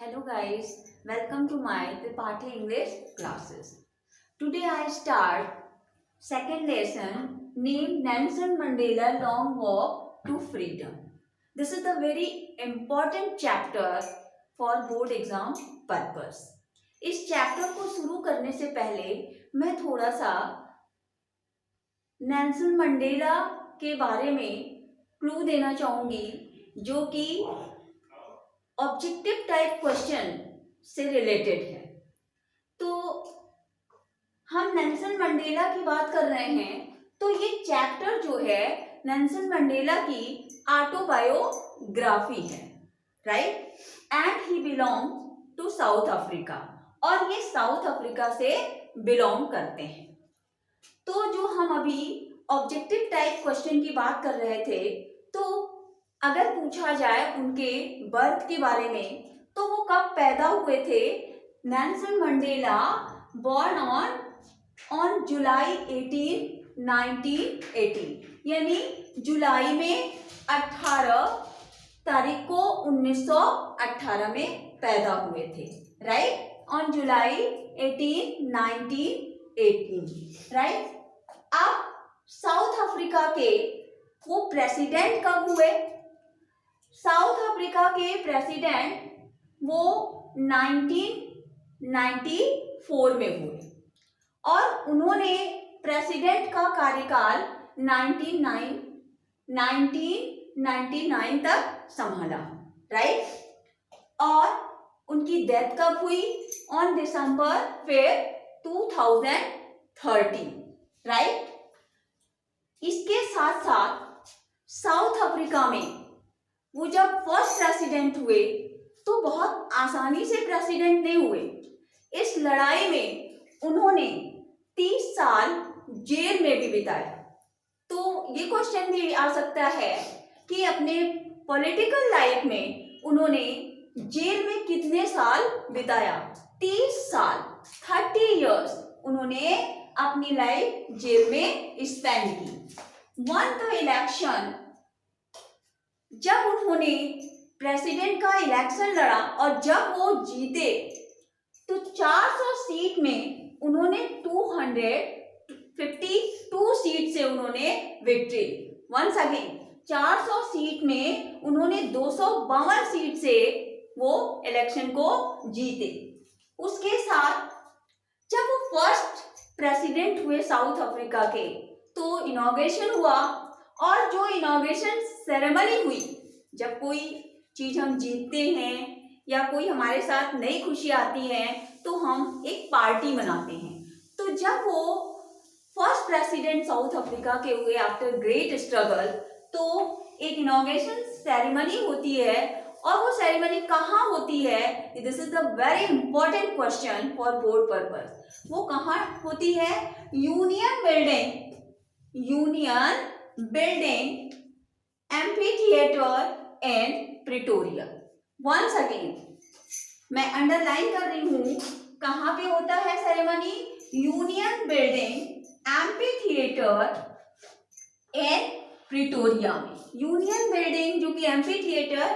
Hello guys, welcome to my Tripathi English classes. Today I start second lesson named Nelson Mandela Long Walk to Freedom. This is the very important chapter for board exam purpose. इस chapter को शुरू करने से पहले मैं थोड़ा सा Nelson Mandela के बारे में क्लू देना चाहूंगी जो कि ऑब्जेक्टिव टाइप क्वेश्चन से रिलेटेड है। तो हम नेल्सन मंडेला की बात कर रहे हैं, तो ये चैप्टर जो है नेल्सन मंडेला की ऑटोबायोग्राफी है, right. And he belong to South Africa, और ये साउथ अफ्रीका से बिलोंग करते हैं। तो जो हम अभी ऑब्जेक्टिव टाइप क्वेश्चन की बात कर रहे थे, तो अगर पूछा जाए उनके बर्थ के बारे में, तो वो कब पैदा हुए थे। Nelson Mandela born on July 18, 1918, यानी जुलाई में 18 तारीख को 1918 में पैदा हुए थे, राइट। On July 18, 1918, right. अब साउथ अफ्रीका के वो प्रेसिडेंट कब हुए। साउथ अफ्रीका के प्रेसिडेंट वो 1994 में हुए, और उन्होंने प्रेसिडेंट का कार्यकाल 1999 तक संभाला, राइट। और उनकी डेथ कब हुई। On December 2013, right. इसके साथ साथ साउथ अफ्रीका में वो जब फर्स्ट प्रेसिडेंट हुए तो बहुत आसानी से प्रेसिडेंट नहीं हुए। इस लड़ाई में उन्होंने 30 साल जेल में भी बिताया। तो ये क्वेश्चन भी आ सकता है कि अपने पॉलिटिकल लाइफ में उन्होंने जेल में कितने साल बिताया। 30 साल, 30 इयर्स उन्होंने अपनी लाइफ जेल में स्पेंड की। वन द इलेक्शन, जब उन्होंने प्रेसिडेंट का इलेक्शन लड़ा और जब वो जीते तो 400 सीट में उन्होंने 252 सीट से उन्होंने विक्ट्री। वंस अगेन 400 सीट में उन्होंने 252 सीट से वो इलेक्शन को जीते। उसके साथ जब वो फर्स्ट प्रेसिडेंट हुए साउथ अफ्रीका के, तो इनॉग्रेशन हुआ, और जो इनॉग्रेशन सेरेमनी हुई, जब कोई चीज हम जीतते हैं या कोई हमारे साथ नई खुशी आती है तो हम एक पार्टी मनाते हैं। तो जब वो फर्स्ट प्रेसिडेंट साउथ अफ्रीका के हुए आफ्टर ग्रेट स्ट्रगल, तो एक इनॉग्रेशन सेरेमनी होती है, और वो सेरेमनी कहाँ होती है। This is the very important question for board purpose. वो कहाँ होती है। यूनियन बिल्डिंग एम्फीथिएटर इन प्रिटोरिया। वंस अगेन मैं अंडरलाइन कर रही हूं, कहां पे होता है सेरेमनी। यूनियन बिल्डिंग एम्फीथिएटर इन प्रिटोरिया में। यूनियन बिल्डिंग जो कि एम्फीथिएटर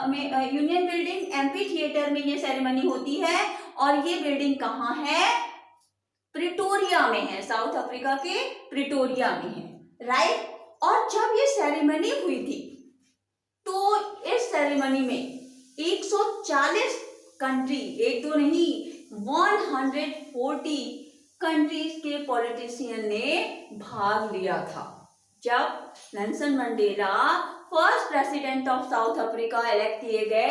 में, यूनियन बिल्डिंग एम्फीथिएटर में ये सेरेमनी होती है, और ये बिल्डिंग कहाँ है। प्रिटोरिया में है, साउथ अफ्रीका के प्रिटोरिया में है, राइट। और जब ये सेरेमनी हुई थी, तो इस सेरेमनी में 140 कंट्री, एक दो नहीं 140 कंट्रीज के पॉलिटिशियन ने भाग लिया था। जब Nelson Mandela first president of south Africa elect किए गए,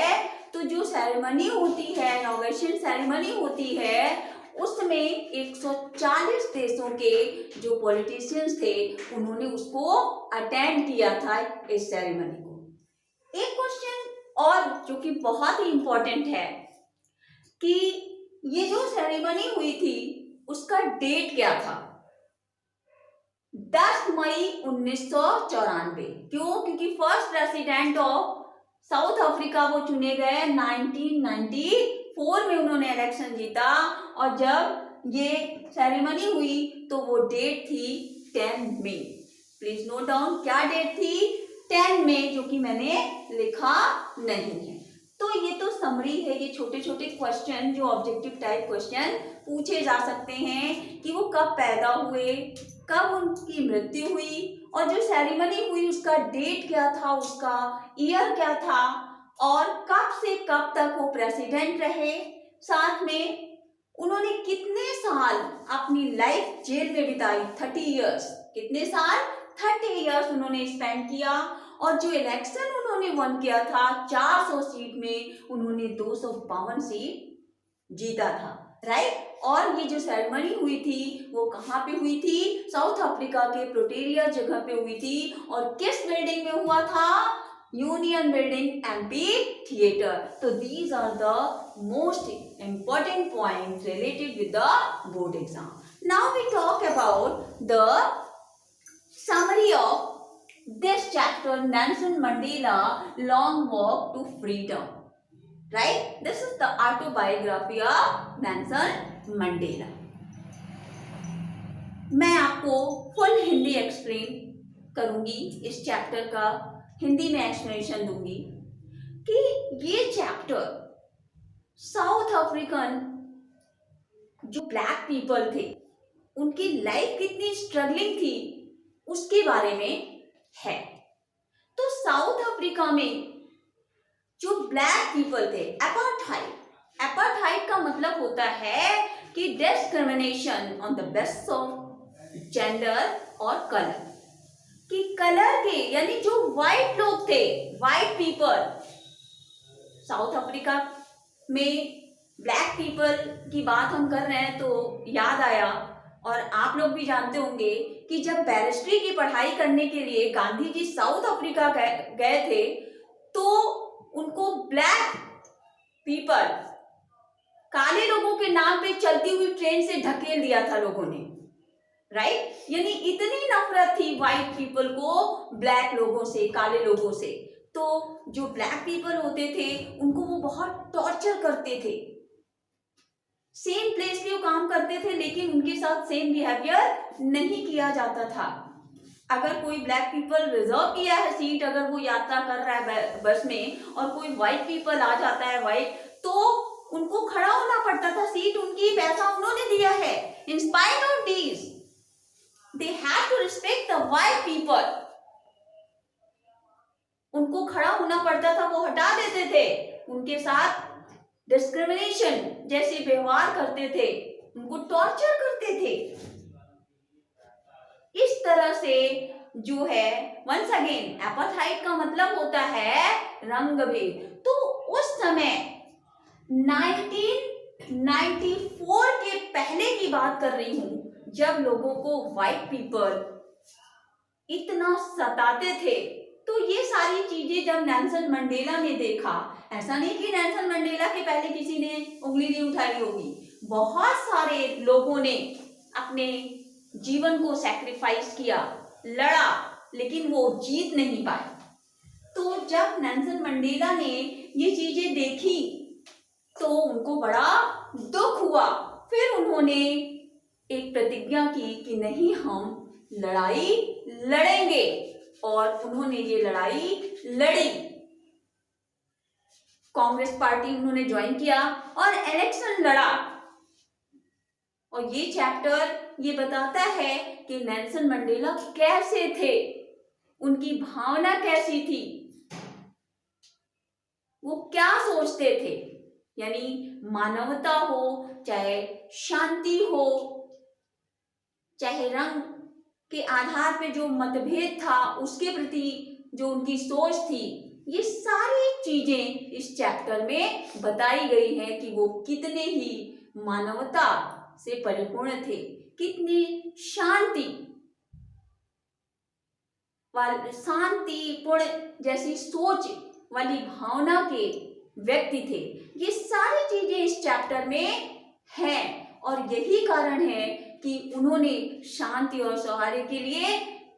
तो जो सेरेमनी होती है, इनॉग्रेशन सेरेमनी होती है, उसमें 140 देशों के जो पॉलिटिशियंस थे उन्होंने उसको अटेंड किया था, इस सेरेमनी को। एक क्वेश्चन और जो कि बहुत ही इंपॉर्टेंट है कि ये जो सेरेमनी हुई थी उसका डेट क्या था। 10 मई 1994। क्यों। क्योंकि first president of south Africa वो चुने गए 1994 में, उन्होंने इलेक्शन जीता, और जब ये सेरेमनी हुई तो वो डेट थी 10 मई। प्लीज नोट डाउन क्या डेट थी। 10 मई, जो कि मैंने लिखा नहीं है। तो ये तो समरी है, ये छोटे छोटे क्वेश्चन जो ऑब्जेक्टिव टाइप क्वेश्चन पूछे जा सकते हैं कि वो कब पैदा हुए, कब उनकी मृत्यु हुई, और जो सेरेमनी हुई उसका डेट क्या था, उसका ईयर क्या था, और कब से कब तक वो प्रेसिडेंट रहे, साथ में उन्होंने कितने साल अपनी लाइफ जेल में बिताई, 30 इयर्स, कितने साल, 30 इयर्स उन्होंने स्पेंड किया, और जो इलेक्शन उन्होंने वन किया था 400 सीट में उन्होंने 252 सीट जीता था, राइट। और ये जो सेरेमनी हुई थी वो कहाँ पे हुई थी, साउथ अफ्रीका के प्रिटोरिया जगह पे हुई थी, और किस बिल्डिंग में हुआ था, यूनियन बिल्डिंग एमपी थिएटर। तो these are the most important points related with the board exam. Now we talk about the summary of this chapter, Nelson Mandela Long Walk to Freedom. Right? This is the autobiography of Nelson Mandela. मैं आपको full Hindi explain करूंगी, इस chapter का हिंदी में explanation दूंगी कि ये chapter south African जो ब्लैक पीपल थे उनकी लाइफ कितनी स्ट्रगलिंग थी उसके बारे में है। तो साउथ अफ्रीका में जो ब्लैक पीपल थे, अपार्थाइड, अपार्थाइड का मतलब होता है कि discrimination on the basis of gender और कलर, कि कलर के यानी जो वाइट लोग थे, वाइट पीपल, साउथ अफ्रीका में ब्लैक पीपल की बात हम कर रहे हैं तो याद आया, और आप लोग भी जानते होंगे कि जब बैरिस्ट्री की पढ़ाई करने के लिए गांधी जी साउथ अफ्रीका गए थे तो उनको ब्लैक पीपल, काले लोगों के नाम पे चलती हुई ट्रेन से ढकेल दिया था लोगों ने, राइट। यानी इतनी नफरत थी वाइट पीपल को ब्लैक लोगों से, काले लोगों से। तो जो ब्लैक पीपल होते थे उनको वो बहुत टॉर्चर करते थे, सेम प्लेस पे वो काम करते थे लेकिन उनके साथ सेम बिहेवियर नहीं किया जाता था। अगर कोई ब्लैक पीपल रिजर्व किया है सीट, अगर वो यात्रा कर रहा है बस में और कोई व्हाइट पीपल आ जाता है व्हाइट, तो उनको खड़ा होना पड़ता था, सीट उनकी, पैसा उन्होंने दिया है। In spite of this they have to respect the white people, उनको खड़ा होना पड़ता था, वो हटा देते थे, उनके साथ डिस्क्रिमिनेशन जैसे व्यवहार करते थे, उनको टॉर्चर करते थे। इस तरह से जो है, वंस अगेन अपार्थाइड का मतलब होता है रंगभेद। तो उस समय 1994 के पहले की बात कर रही हूं, जब लोगों को व्हाइट पीपल इतना सताते थे, तो ये सारी चीजें जब नेल्सन मंडेला ने देखा, ऐसा नहीं कि नेल्सन मंडेला के पहले किसी ने उंगली नहीं उठाई होगी, बहुत सारे लोगों ने अपने जीवन को सैक्रिफाइस किया, लड़ा, लेकिन वो जीत नहीं पाए। तो जब नेल्सन मंडेला ने ये चीजें देखी तो उनको बड़ा दुख हुआ। फिर उन्होंने एक प्रतिज्ञा की कि नहीं, हम लड़ाई लड़ेंगे, और उन्होंने ये लड़ाई लड़ी। कांग्रेस पार्टी उन्होंने ज्वाइन किया और इलेक्शन लड़ा। और ये चैप्टर ये बताता है कि नेल्सन मंडेला कैसे थे, उनकी भावना कैसी थी, वो क्या सोचते थे। यानी मानवता हो, चाहे शांति हो, चाहे रंग के आधार पे जो मतभेद था उसके प्रति जो उनकी सोच थी, ये सारी चीजें इस चैप्टर में बताई गई हैं कि वो कितने ही मानवता से परिपूर्ण थे, कितनी शांतिपूर्ण जैसी सोच वाली भावना के व्यक्ति थे। ये सारी चीजें इस चैप्टर में हैं, और यही कारण है कि उन्होंने शांति और सौहार्द के लिए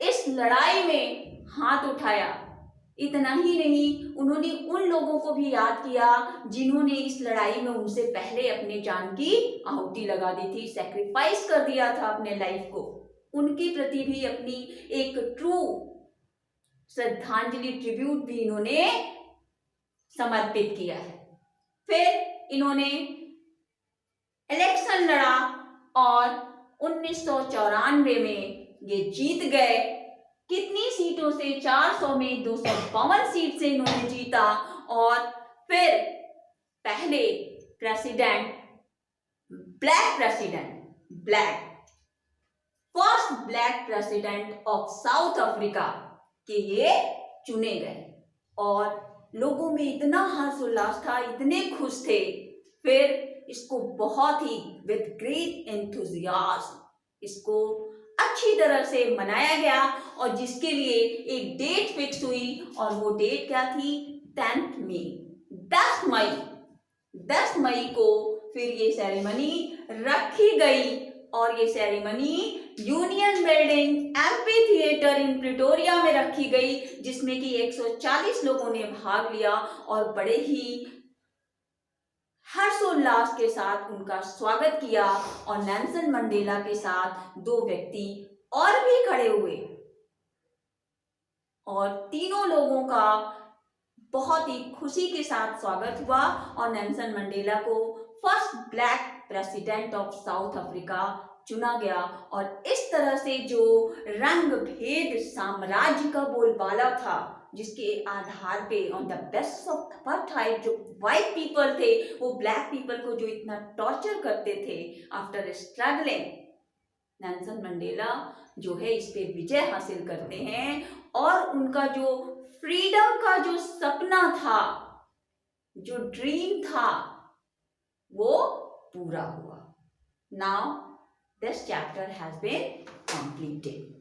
इस लड़ाई में हाथ उठाया। इतना ही नहीं, उन्होंने उन लोगों को भी याद किया जिन्होंने इस लड़ाई में उनसे पहले अपने जान की आहुति लगा दी थी, सैक्रिफाइस कर दिया था अपने लाइफ को। उनके प्रति भी अपनी एक ट्रू श्रद्धांजलि, ट्रिब्यूट भी इन्होंने समर्पित किया है। फिर इन्होंने इलेक्शन लड़ा और 1994 में ये जीत गए। कितनी सीटों से? 400 में 252 सीट से इन्होंने जीता और फिर पहले president first black president of south Africa के ये चुने गए और लोगों में इतना हर्षोल्लास था, इतने खुश थे। फिर इसको बहुत ही विद ग्रेट एंथुजियाज्म इसको अच्छी तरह से मनाया गया और जिसके लिए एक डेट फिक्स हुई और वो डेट क्या थी? 10 मई 10 मई को फिर ये सेरेमनी रखी गई और ये ceremony union building amphi theatre in Pretoria में रखी गई, जिसमें कि 140 लोगों ने भाग लिया और बड़े ही हर्षोल्लास के साथ उनका स्वागत किया। और नेल्सन मंडेला के साथ 2 व्यक्ति और भी खड़े हुए और तीनों लोगों का बहुत ही खुशी के साथ स्वागत हुआ और नेल्सन मंडेला को first black president of south Africa चुना गया। और इस तरह से जो रंग भेद साम्राज्य का बोलबाला था, जिसके आधार पे on the basis of apartheid जो व्हाइट पीपल थे वो ब्लैक पीपल को जो इतना टॉर्चर करते थे, आफ्टर स्ट्रगलिंग नेल्सन मंडेला जो है इस पे विजय हासिल करते हैं और उनका जो फ्रीडम का जो सपना था, जो ड्रीम था, वो पूरा हुआ। Now this chapter has been completed.